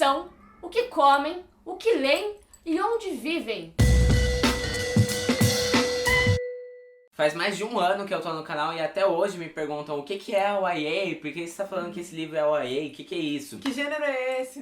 são, o que comem, o que leem e onde vivem. Faz mais de um ano que eu tô no canal e até hoje me perguntam o que é o YA, por que você tá falando que esse livro é o YA, o que é isso? Que gênero é esse?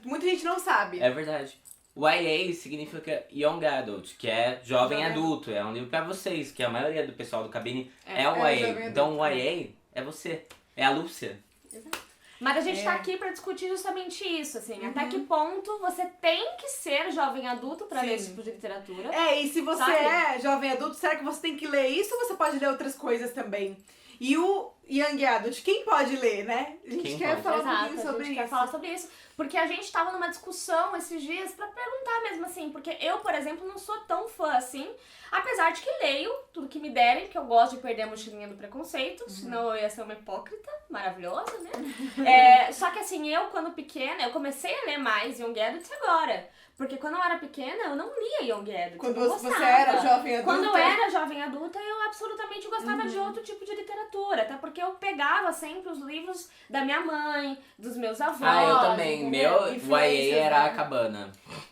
Muita gente não sabe. É verdade. O YA significa Young Adult, que é jovem adulto. É um livro pra vocês, que a maioria do pessoal do cabine é o YA. Então o YA é você, é a Lúcia. Exato. Mas a gente tá aqui pra discutir justamente isso, assim, até que ponto você tem que ser jovem adulto pra ler esse tipo de literatura. E se você é jovem adulto, será que você tem que ler isso ou você pode ler outras coisas também? E o Young Adult, quem pode ler, né? A gente quer falar um pouquinho sobre isso. Quer falar sobre isso, porque a gente tava numa discussão esses dias pra perguntar mesmo assim, porque eu, por exemplo, não sou tão fã assim, apesar de que leio tudo que me derem, porque eu gosto de perder a mochilinha do preconceito, senão eu ia ser uma hipócrita maravilhosa, né? Só que assim, eu quando pequena, eu comecei a ler mais Young Adult agora. Porque quando eu era pequena, eu não lia Young Adult. Quando você era jovem adulta? Quando eu era jovem adulta, eu absolutamente gostava de outro tipo de literatura. Até porque eu pegava sempre os livros da minha mãe, dos meus avós. Eu também. Entendeu? Meu YA era a Cabana.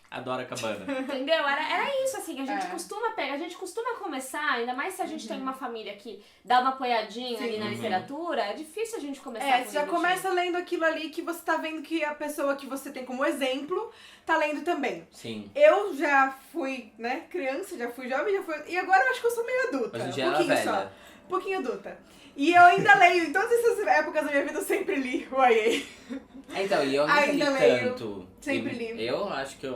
Adoro a Cabana. Entendeu? Era isso, assim, a gente costuma pegar, a gente costuma começar, ainda mais se a gente tem uma família que dá uma apoiadinha ali na literatura, é difícil a gente começar você já começa lendo aquilo ali que você tá vendo que a pessoa que você tem como exemplo tá lendo também. Sim. Eu já fui, né, criança, já fui jovem, e agora eu acho que eu sou meio adulta. Hoje em dia ela é velha. Um pouquinho adulta. E eu ainda leio, em todas essas épocas da minha vida eu sempre li o YA. Então, e eu nunca li tanto. Sempre li. Eu acho que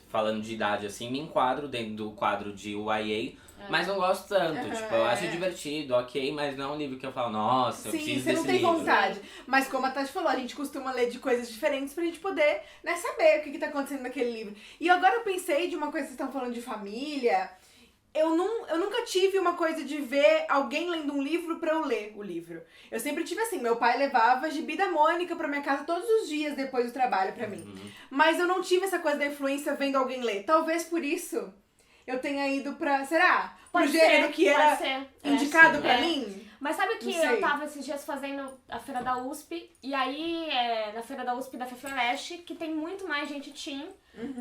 falando de idade assim, me enquadro dentro do quadro de YA, mas não gosto tanto. Tipo, eu acho divertido, ok, mas não é um livro que eu falo, nossa, eu preciso desse livro. Sim, você não tem vontade. Mas como a Tati falou, a gente costuma ler de coisas diferentes pra gente poder, né, saber o que tá acontecendo naquele livro. E agora eu pensei de uma coisa que vocês estão falando de família. Eu nunca tive uma coisa de ver alguém lendo um livro pra eu ler o livro. Eu sempre tive assim, meu pai levava Gibi da Mônica pra minha casa todos os dias depois do trabalho pra mim. Mas eu não tive essa coisa da influência vendo alguém ler. Talvez por isso eu tenha ido pra, será? Pro gênero que era indicado pra mim? Mas sabe que eu tava esses dias fazendo a feira da USP, e aí na feira da USP da FEFELESH, que tem muito mais gente teen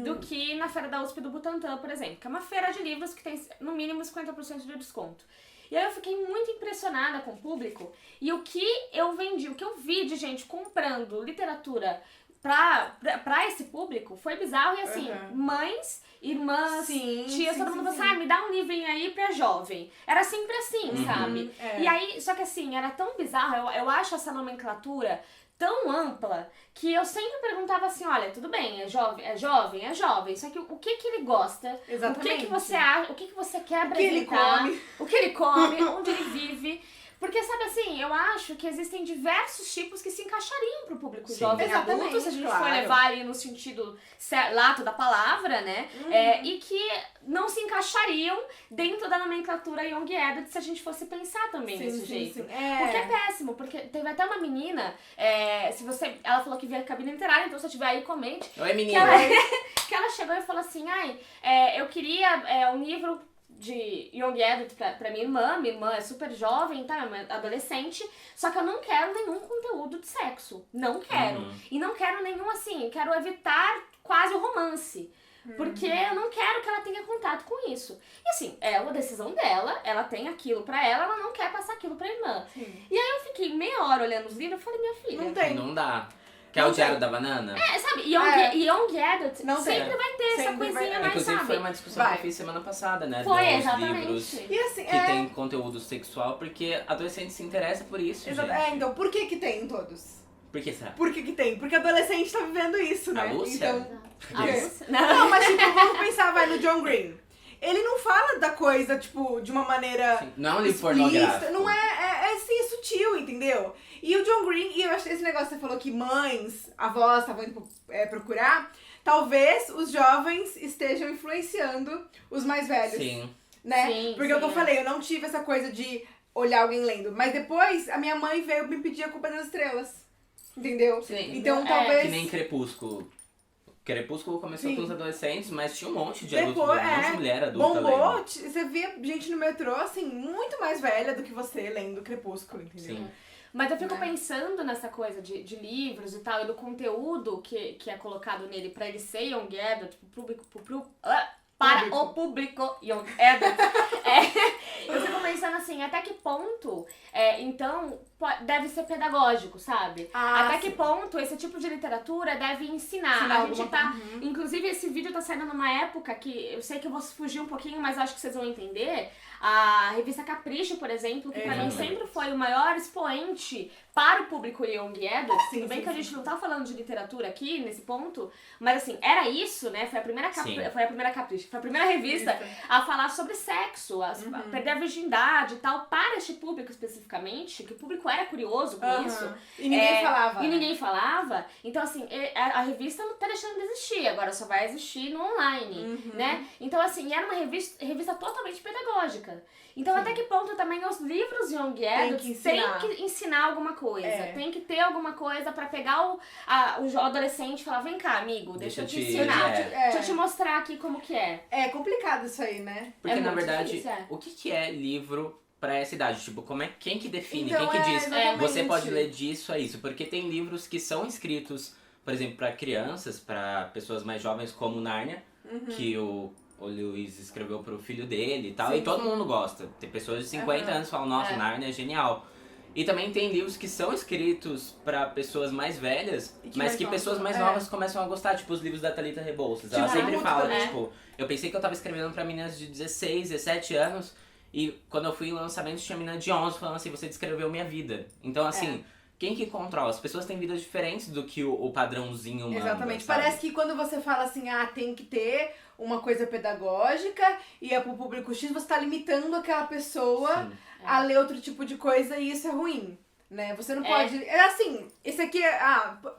do que na feira da USP do Butantã, por exemplo, que é uma feira de livros que tem no mínimo 50% de desconto. E aí eu fiquei muito impressionada com o público, e o que eu vi de gente comprando literatura pra esse público foi bizarro, e assim, mães, irmãs, tias, todo mundo falou assim, me dá um livrinho aí pra jovem. Era sempre assim, sabe? E aí, só que assim, era tão bizarro, eu acho essa nomenclatura tão ampla, que eu sempre perguntava assim, olha, tudo bem, é jovem, só que o que ele gosta, Exatamente. o que você acha, o que você quer apresentar, o que ele come, onde ele vive. Porque, sabe assim, eu acho que existem diversos tipos que se encaixariam pro público jovem adulto, se a gente for levar ali no sentido lato da palavra, né? E que não se encaixariam dentro da nomenclatura Young Adult se a gente fosse pensar também desse jeito. O que é péssimo, porque teve até uma menina, ela falou que via cabine literária, então se eu tiver aí, comente. Oi, menina. Que ela chegou e falou assim, eu queria um livro de Young Adult pra minha irmã é super jovem, tá? É adolescente, só que eu não quero nenhum conteúdo de sexo, não quero. E não quero nenhum assim, quero evitar quase o romance, porque eu não quero que ela tenha contato com isso. E assim, é uma decisão dela, ela tem aquilo pra ela não quer passar aquilo pra irmã. E aí eu fiquei meia hora olhando os livros e falei, minha filha... Não dá. Que é o Diário da Banana? Sabe, Young Adult sempre vai ter essa coisinha mais, inclusive, sabe? foi uma discussão que eu fiz semana passada, né? Foi, dos exatamente. livros e assim, que tem conteúdo sexual, porque adolescente se interessa por isso, gente. Então, por que tem em todos? Por que será? Por que tem? Porque adolescente tá vivendo isso, né? A Lúcia? Então, A Lúcia? não, mas tipo, vamos pensar, no John Green. Ele não fala da coisa, tipo, de uma maneira... Sim, não é um livro pornográfico. Não é sutil, entendeu? E o John Green, e eu acho que esse negócio que você falou que mães, avós estavam indo procurar, talvez os jovens estejam influenciando os mais velhos. Sim. Né? Porque é o que eu falei, eu não tive essa coisa de olhar alguém lendo. Mas depois, a minha mãe veio me pedir A Culpa das Estrelas. Entendeu? Sim. Então, talvez... Que nem Crepúsculo. Crepúsculo começou com os adolescentes, mas tinha um monte de adultos, Depois, um monte de mulher adulta bombou, lendo. você via gente no metrô, assim, muito mais velha do que você lendo Crepúsculo, entendeu? Sim. Mas eu fico pensando nessa coisa de livros e tal, e do conteúdo que é colocado nele pra ele ser young adult, para o público young adult. Eu fico pensando assim, até que ponto, então, deve ser pedagógico, sabe? Até que ponto esse tipo de literatura deve ensinar. A gente tá... Inclusive, esse vídeo tá saindo numa época que eu sei que eu vou fugir um pouquinho, mas acho que vocês vão entender. A revista Capricho, por exemplo, que pra mim sempre foi o maior expoente para o público young adult. Tudo bem que a gente não tá falando de literatura aqui, nesse ponto, mas assim, era isso, né? Foi a primeira Capricho, foi a primeira revista a falar sobre sexo, a perder a virgindade e tal, para este público especificamente, que o público era curioso com isso. E ninguém falava. E ninguém falava. Então, assim, a revista não tá deixando de existir, agora só vai existir no online, né? Então, assim, era uma revista totalmente pedagógica. Então, até que ponto também os livros young adults têm que ensinar alguma coisa. Tem que ter alguma coisa pra pegar o adolescente e falar, vem cá, amigo, deixa eu te ensinar. Deixa eu te mostrar aqui como que é. É complicado isso aí, né? Porque, na verdade, difícil, o que é livro pra essa idade? Tipo, quem que define? Então, quem que diz? Você exatamente. pode ler disso a isso. Porque tem livros que são escritos, por exemplo, pra crianças, pra pessoas mais jovens, como Nárnia, que o Lewis escreveu pro filho dele e tal, e todo mundo gosta. Tem pessoas de 50 anos que falam, nossa, Nárnia é genial. E também tem livros que são escritos pra pessoas mais velhas, mas que pessoas mais novas começam a gostar, tipo os livros da Thalita Rebouças. Ela sempre fala, tipo, eu pensei que eu tava escrevendo pra meninas de 16, 17 anos, e quando eu fui em lançamento tinha menina de 11 falando assim, você descreveu minha vida. Então, assim... Quem que controla? As pessoas têm vidas diferentes do que o padrãozinho humano. Exatamente. Sabe? Parece que quando você fala assim, tem que ter uma coisa pedagógica e é pro público X, você tá limitando aquela pessoa a ler outro tipo de coisa e isso é ruim. Né? Você não pode... assim, esse aqui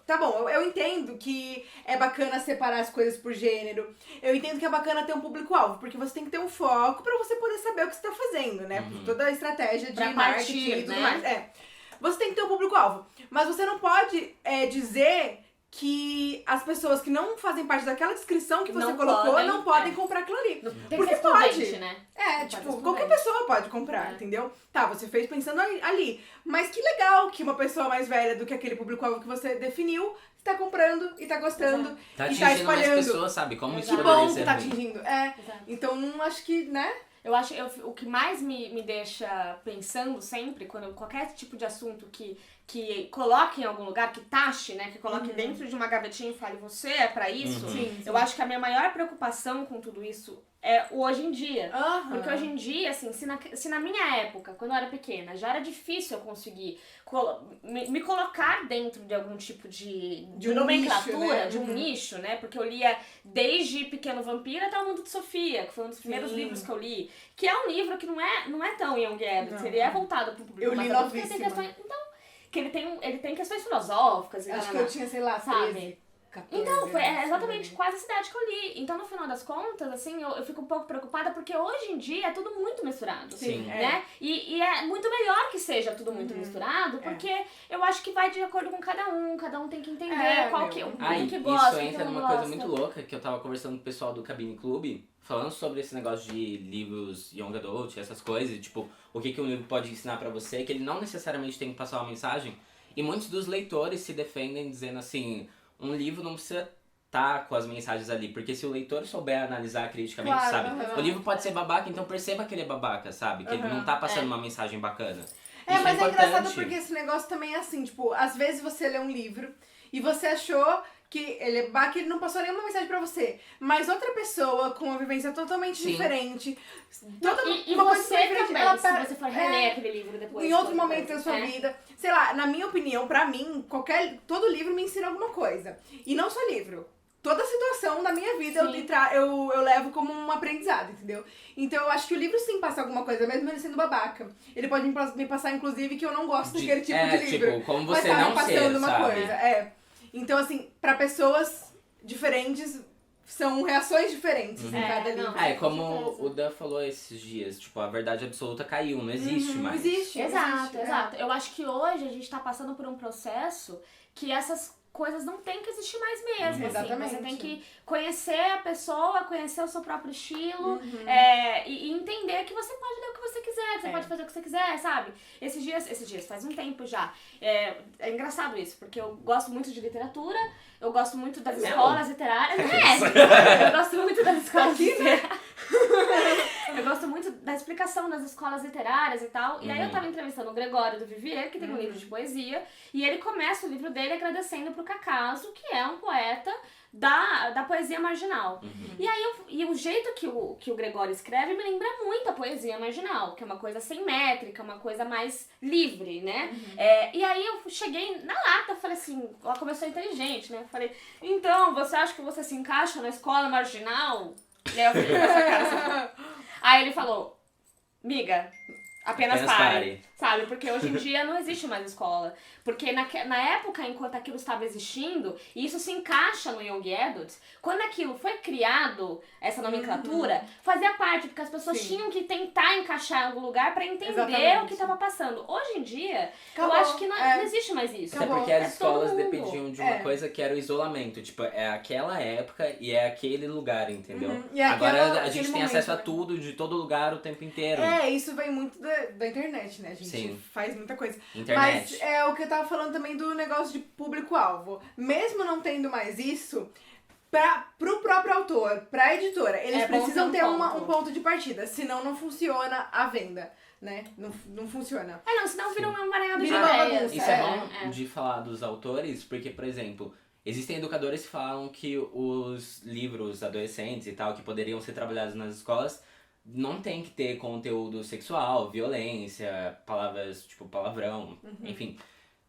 tá bom, eu entendo que é bacana separar as coisas por gênero. Eu entendo que é bacana ter um público-alvo, porque você tem que ter um foco pra você poder saber o que você tá fazendo, né? Por toda a estratégia de marketing e tudo mais. Você tem que ter um público-alvo. Mas você não pode dizer que as pessoas que não fazem parte daquela descrição que você colocou não podem comprar aquilo ali. Porque pode, né? Tipo, qualquer pessoa pode comprar, entendeu? Tá, você fez pensando ali. Mas que legal que uma pessoa mais velha do que aquele público-alvo que você definiu tá comprando e tá gostando e tá espalhando. Mais pessoas, sabe? Como isso que poderia bom ser que tá ruim. atingindo. Então, não acho que, né? Eu acho o que mais me deixa pensando sempre, quando qualquer tipo de assunto que coloque em algum lugar, que taxe, né? Que coloque dentro de uma gavetinha e fale, você é pra isso. Eu acho que a minha maior preocupação com tudo isso é o hoje em dia. Porque hoje em dia, assim, se na minha época, quando eu era pequena, já era difícil eu conseguir me colocar dentro de algum tipo de nomenclatura, nicho, né? de um nicho, né? Porque eu lia desde Pequeno Vampiro até O Mundo de Sofia, que foi um dos primeiros livros que eu li. Que é um livro que não é tão young adult, ele é voltado pro público mais adulto, porque tem questões... Então, que ele tem questões filosóficas. Acho que eu tinha, sei lá, 13, 14 Então, foi exatamente quase a cidade que eu li. Então, no final das contas, assim, eu fico um pouco preocupada porque hoje em dia é tudo muito misturado. Né? E é muito melhor que seja tudo muito misturado, porque eu acho que vai de acordo com cada um tem que entender qual que gosta, isso entra numa coisa muito louca, que eu tava conversando com o pessoal do Cabine Clube, falando sobre esse negócio de livros young adult, essas coisas, tipo, o que um livro pode ensinar pra você, que ele não necessariamente tem que passar uma mensagem. E muitos dos leitores se defendem dizendo assim, um livro não precisa estar com as mensagens ali, porque se o leitor souber analisar criticamente, sabe? O livro pode ser babaca, então perceba que ele é babaca, sabe? Que ele não tá passando uma mensagem bacana. Isso mas é engraçado importante. porque esse negócio também é assim, tipo, às vezes você lê um livro e você achou que ele é babaca, ele não passou nenhuma mensagem pra você. Mas outra pessoa com uma vivência totalmente diferente. E você também, se você for reler aquele livro depois. Em outro momento da sua vida. Sei lá, na minha opinião, pra mim, todo livro me ensina alguma coisa. E não só livro. Toda situação da minha vida eu levo como um aprendizado, entendeu? Então eu acho que o livro sim passa alguma coisa, mesmo ele sendo babaca. Ele pode me passar, inclusive, que eu não gosto daquele tipo de livro. Tipo, como você mas tá não me passando ser, uma sabe? coisa. Então, assim, pra pessoas diferentes, são reações diferentes em cada livro. Como o Dan falou esses dias, tipo, a verdade absoluta caiu, não existe mais. Não existe. Exato. Eu acho que hoje a gente tá passando por um processo que essas coisas não tem que existir mais mesmo, assim. Exatamente. Você tem que conhecer a pessoa, conhecer o seu próprio estilo, e entender que você pode ler o que você quiser, que você pode fazer o que você quiser, sabe? Esses dias, faz um tempo já, é engraçado isso, porque eu gosto muito de literatura, eu gosto muito das escolas literárias, eu gosto muito das escolas literárias. Eu gosto muito da explicação das escolas literárias e tal. E aí eu tava entrevistando o Gregório do Vivier, que tem um livro de poesia, e ele começa o livro dele agradecendo pro Cacaso, que é um poeta da poesia marginal. E aí e o jeito que o Gregório escreve me lembra muito a poesia marginal, que é uma coisa sem métrica, uma coisa mais livre, né? E aí eu cheguei na lata, falei assim, ela começou inteligente, né? Falei, então, você acha que você se encaixa na escola marginal? E aí eu falei, essa cara assim. Aí ele falou, miga, apenas pare. Sabe? Porque hoje em dia não existe mais escola. Porque na época, enquanto aquilo estava existindo, e isso se encaixa no Young Adult, quando aquilo foi criado, essa nomenclatura, fazia parte, porque as pessoas tinham que tentar encaixar em algum lugar pra entender o que estava passando. Hoje em dia, eu acho que não existe mais isso. Até porque as escolas todo mundo. dependiam de uma coisa que era o isolamento. Tipo, é aquela época e é aquele lugar, entendeu? E agora a gente tem momento, acesso a né? tudo, de todo lugar, o tempo inteiro. Isso vem muito da internet, né? A gente Sim. faz muita coisa. Internet. Mas é o que eu tava falando também do negócio de público-alvo. Mesmo não tendo mais isso, pro próprio autor, pra editora, eles precisam ter um ponto de partida. Senão não funciona a venda, né? Não funciona. Não, senão vira uma emaranhado de Vira uma ideias. bagunça. Isso é bom de falar dos autores, porque, por exemplo, existem educadores que falam que os livros adolescentes e tal, que poderiam ser trabalhados nas escolas, não tem que ter conteúdo sexual, violência, palavras tipo palavrão, enfim.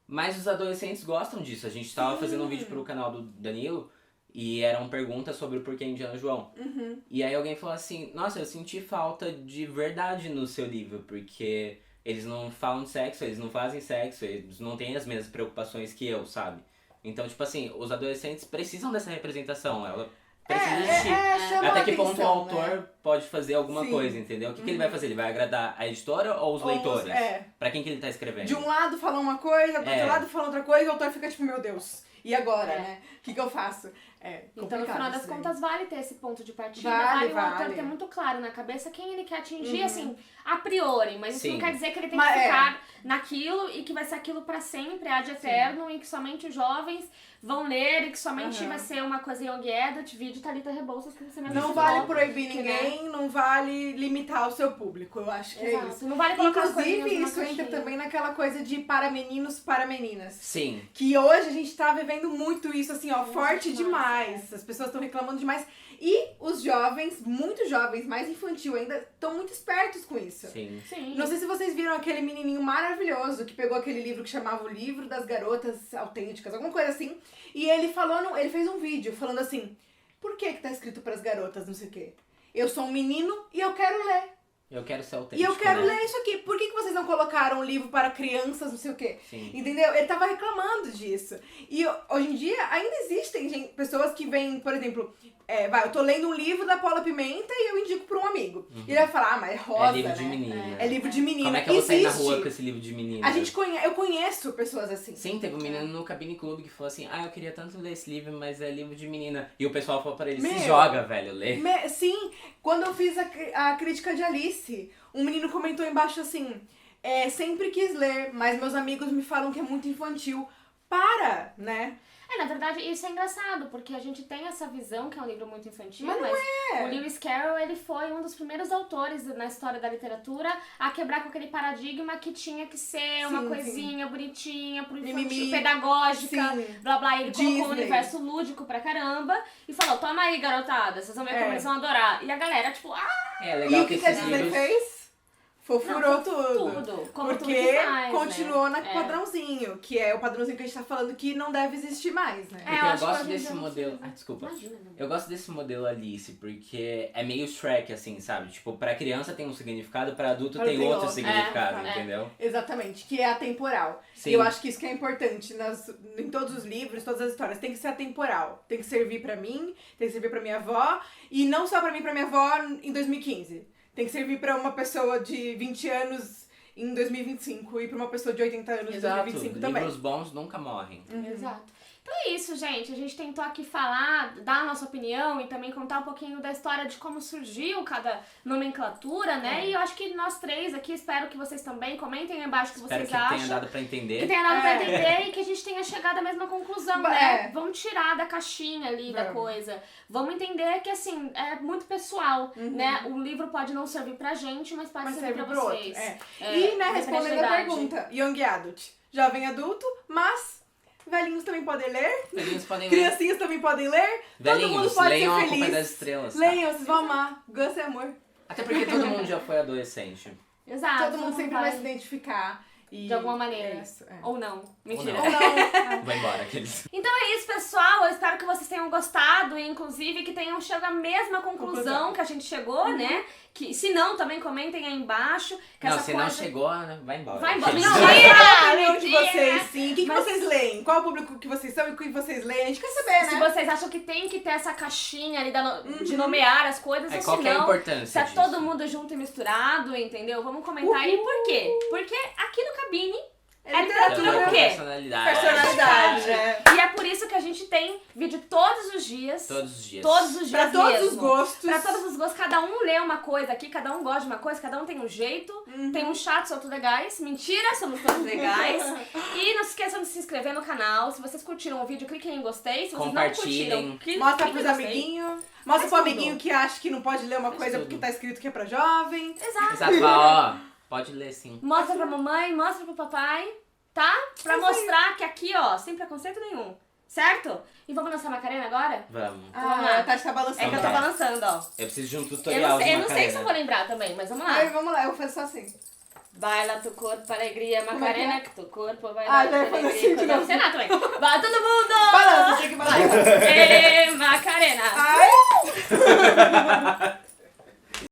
Mas os adolescentes gostam disso. A gente tava fazendo um vídeo pro canal do Danilo e eram perguntas sobre o porquê Indiana João. E aí alguém falou assim, nossa, eu senti falta de verdade no seu livro, porque eles não falam de sexo, eles não fazem sexo, eles não têm as mesmas preocupações que eu, sabe? Então, tipo assim, os adolescentes precisam dessa representação, ela precisa existir. chama Até que atenção, ponto o autor né? pode fazer alguma Sim. coisa, entendeu? O que ele vai fazer? Ele vai agradar a editora ou os leitores? Pra quem que ele tá escrevendo? De um lado fala uma coisa, do outro lado fala outra coisa, e o autor fica tipo, meu Deus, e agora, né? O que eu faço? Então, no final das contas, vale ter esse ponto de partida, Vale, o autor ter muito claro na cabeça quem ele quer atingir, assim, a priori, mas isso não quer dizer que ele tem que ficar naquilo e que vai ser aquilo pra sempre, ad eterno, e que somente os jovens vão ler, e que somente vai ser uma coisa young adult, vídeo Thalita Rebouças, que você mesmo Não vale proibir ninguém, não vale limitar o seu público, eu acho que é isso. Não vale colocar Inclusive, isso entra também naquela coisa de para meninos, para meninas. Sim. Que hoje a gente tá vivendo muito isso, assim, ó, forte demais. As pessoas estão reclamando demais. E os jovens, muito jovens, mais infantil ainda, estão muito espertos com isso. Sim. Não sei se vocês viram aquele menininho maravilhoso que pegou aquele livro que chamava O Livro das Garotas Autênticas, alguma coisa assim. E ele ele fez um vídeo falando assim, por que tá escrito pras garotas, não sei o quê? Eu sou um menino e eu quero ler. Eu quero ser autêntico, E eu quero né? ler isso aqui. Por que vocês não colocaram um livro para crianças, não sei o quê? Sim. Entendeu? Ele tava reclamando disso. E hoje em dia ainda existem pessoas que vêm, por exemplo, eu tô lendo um livro da Paula Pimenta e eu indico pra um amigo. E ele vai falar, mas é rosa, É livro de né? menina. É livro de menina. Como é que eu vou sair na Existe. rua com esse livro de menina? Eu conheço pessoas assim. Sim, teve um menino no Cabine Clube que falou assim, eu queria tanto ler esse livro, mas é livro de menina. E o pessoal falou pra ele, se joga, velho, lê. Sim, quando eu fiz a crítica de Alice, um menino comentou embaixo assim, sempre quis ler, mas meus amigos me falam que é muito infantil. Para, né? Na verdade, isso é engraçado, porque a gente tem essa visão que é um livro muito infantil, mas não o Lewis Carroll, ele foi um dos primeiros autores na história da literatura a quebrar com aquele paradigma que tinha que ser uma coisinha bonitinha, pro infantil, pedagógica, blá blá. Ele colocou um universo lúdico pra caramba e falou, toma aí, garotada, vocês vão ver como eles vão adorar. E a galera, tipo, É legal e o que a Disney fez? Fofurou tudo. Como porque faz, continuou no padrãozinho, que é o padrãozinho que a gente tá falando que não deve existir mais, né? Porque eu eu acho gosto que desse modelo... desculpa. Imagina. Eu gosto desse modelo Alice, porque é meio Shrek, assim, sabe? Tipo, pra criança tem um significado, pra adulto tem outro significado, entendeu? Exatamente, que é atemporal. Sim. E eu acho que isso que é importante em todos os livros, todas as histórias. Tem que ser atemporal. Tem que servir pra mim, tem que servir pra minha avó, e não só pra mim, pra minha avó em 2015. Tem que servir pra uma pessoa de 20 anos em 2025 e pra uma pessoa de 80 anos em 2025 também. Livros bons nunca morrem. Exato. Então é isso, gente. A gente tentou aqui falar, dar a nossa opinião e também contar um pouquinho da história de como surgiu cada nomenclatura, né? E eu acho que nós três aqui, espero que vocês também comentem aí embaixo o que Espero vocês que acham. tenha dado pra entender. Que tenha dado pra entender e que a gente tenha chegado à mesma conclusão, né? É. Vamos tirar da caixinha ali da coisa. Vamos entender que, assim, é muito pessoal, né? O livro pode não servir pra gente, mas pode servir pra pro outro. vocês. E, né, independente respondendo da a idade. pergunta, Young Adult, jovem adulto, mas velhinhos também podem ler, Velhinhos podem ler. criancinhas também podem ler, todo mundo Velhinhos, pode leiam ser A Culpa é feliz. das Estrelas. tá? Leiam, vocês vão amar. Gus é amor. Até porque todo mundo já foi adolescente. Exato. Todo mundo sempre vai se identificar. E de alguma maneira. É isso, é. Ou não. Mentira. Ou Ou não. Vou embora, aqueles. Então é isso, pessoal. Eu espero que vocês tenham gostado e, inclusive, que tenham chegado à mesma conclusão que a gente chegou, né? Que, se não, também comentem aí embaixo. Que Não, essa se coisa... não chegou, né, vai embora. Vai embora. Aqueles. Não, Mas qual a Ah, opinião de mentira. vocês, sim? O que Mas- vocês leem? Qual o público que vocês são e o que vocês leem? A gente quer saber, Se né? vocês acham que tem que ter essa caixinha ali de nomear as coisas, ou Qual se que é a não, importância se é disso? todo mundo junto e misturado, entendeu? Vamos comentar aí por quê? Porque aqui no Cabine é literatura Trabalha o com quê? personalidade. Personalidade, né? E é por isso que a gente tem vídeo todos os dias. Todos os dias. Todos os dias Pra todos mesmo. os gostos. Pra todos os gostos, cada um lê uma coisa aqui, cada um gosta de uma coisa, cada um tem um jeito, tem uns chatos, outros legais. Mentira, somos todos legais. E não se esqueçam de se inscrever no canal. Se vocês curtiram o vídeo, cliquem em gostei. Se vocês não Compartilhem. curtiram, cliquem Mostra em pros gostei. amiguinhos. Mostra Faz pro tudo. amiguinho que acha que não pode ler uma coisa tudo. porque tá escrito que é pra jovem. Exato. Exato, ó, pode ler sim. Mostra pra mamãe, mostra pro papai, tá? Pra Isso aí. mostrar que aqui, ó, sem preconceito nenhum. Certo? E vamos dançar Macarena agora? Vamos. Vamos lá. A Tati tá balançando. É que eu tô balançando, ó. Eu preciso de um Eu tutorial não sei, de eu não sei se eu Macarena. vou lembrar também, mas vamos lá. Ai, vamos lá, eu vou fazer só assim. Baila tu corpo, alegria, Como é Macarena, que tu corpo vai Ah, dar já ia fazer assim de Não novo. sei nada também. Vai todo mundo! Balança, tem que balançar. Ê, Macarena! Ai!